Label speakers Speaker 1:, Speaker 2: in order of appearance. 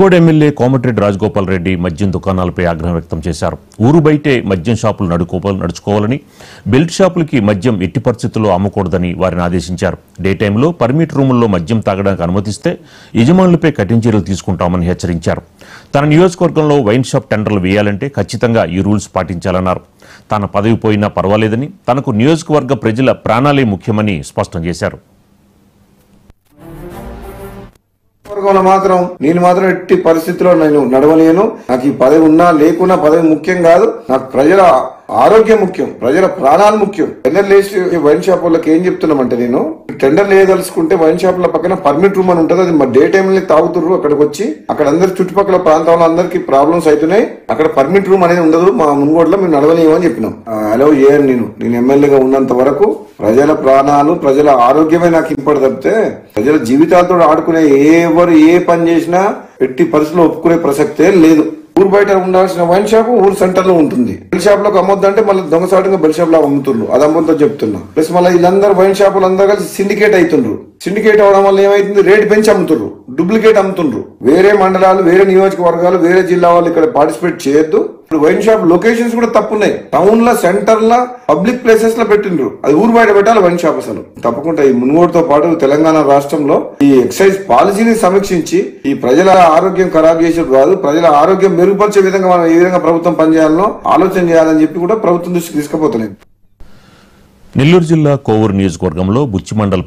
Speaker 1: Code MLA Komatireddy Rajagopal Reddy మద్యం దుకాణాలపై ఆగ్రహం వ్యక్తం చేశారు. ఊరు బయటే మద్యం షాపులు నడుచుకోవాలని, బెల్ట్ షాపులకి మద్యం ఎట్టి పరిస్థితుల్లో అమ్మకూడదని వారిని ఆదేశించారు. డే టైంలో పర్మిట్ రూముల్లో మద్యం తాగడానికి అనుమతిస్తే యజమానులపై కఠిన చర్యలు తీసుకుంటామని హెచ్చరించారు. తన నియోజకవర్గంలో వైన్ షాప్ టెండర్లు వేయాలంటే ఖచ్చితంగా ఈ రూల్స్ పాటించాలన్నారు. తన పదవి పోయినా పర్వాలేదని, తనకు నియోజకవర్గ ప్రజల ప్రాణాలే ముఖ్యమని స్పష్టం చేశారు.
Speaker 2: నేను మాత్రం ఎట్టి పరిస్థితిలో నేను నడవలేను. నాకు ఈ పదవి ఉన్నా లేకున్నా పదవి ముఖ్యం కాదు. నాకు ప్రజల ఆరోగ్యం ముఖ్యం, ప్రజల ప్రాణాలు ముఖ్యం. టెండర్ లేసి వైన్ షాప్ వాళ్ళకి ఏం చెప్తున్నామంటే, నేను టెండర్ లేదలుచుకుంటే వైన్ షాప్ పక్కన పర్మిట్ రూమ్ అని ఉంటుంది. అది డే టైం తాగుతుర్రు. అక్కడికి వచ్చి అక్కడ అందరి చుట్టుపక్కల ప్రాంతాల్లో అందరికి ప్రాబ్లమ్స్ అవుతున్నాయి. అక్కడ పర్మిట్ రూమ్ అనేది ఉండదు. మా మున్గోడులో మేము నడవలేము అని చెప్పినాం. అలౌ చేయను. నేను ఎమ్మెల్యేగా ఉన్నంత వరకు ప్రజల ప్రాణాలు, ప్రజల ఆరోగ్యమే నాకు ఇంపడి తప్పితే ప్రజల జీవితాలతో ఆడుకునే ఎవరు ఏ పని చేసినా ఎట్టి పరిస్థితుల్లో ఒప్పుకునే ప్రసక్తే లేదు. ఊరు బయట ఉండాల్సిన వైన్ షాప్ ఊరు సెంటర్ లో ఉంటుంది. బెల్ షాప్ లోకి అమ్మొద్దంటే మళ్ళీ దొంగసాటుగా బెల్ షాప్ లో అమ్ముతుండ్రు. అది అమ్మొద్దో చెప్తున్నా. ప్లస్ మళ్ళీ వీళ్ళందరూ వైన్ షాపులు అందరూ కలిసి సిండికేట్ అవుతుండ్రు. సిండికేట్ అవడం వల్ల ఏమైతుంది, రేట్ పెంచి అమ్ముతుండ్రు, డూప్లికేట్ అమ్ముతుండ్రు. వేరే మండలాలు, వేరే నియోజకవర్గాలు, వేరే జిల్లా వాళ్ళు ఇక్కడ పార్టిసిపేట్ చేయొద్దు. ఇప్పుడు వైన్ షాప్ లొకేషన్స్ కూడా తప్పున్నాయి. టౌన్ లో, సెంటర్ లో, పబ్లిక్ ప్లేసెస్ లో పెట్టిండ్రు. అది ఊరు బయట పెట్టాలి వైన్ షాప్. అసలు తప్పకుండా ఈ మున్గోడుతో పాటు తెలంగాణ రాష్ట్రంలో ఈ ఎక్సైజ్ పాలసీని సమీక్షించి ఈ ప్రజల ఆరోగ్యం ఖరాబ్ చేసేది కాదు, ప్రజల ఆరోగ్యం మెరుగుపరిచే విధంగా మనం ఏ విధంగా ప్రభుత్వం పనిచేయాలనో ఆలోచన చేయాలని చెప్పి కూడా ప్రభుత్వం దృష్టికి తీసుకుపోతున్నాయి.
Speaker 1: నెల్లూరు జిల్లా కోవూరు నియోజకవర్గంలో బుచ్చిమండల్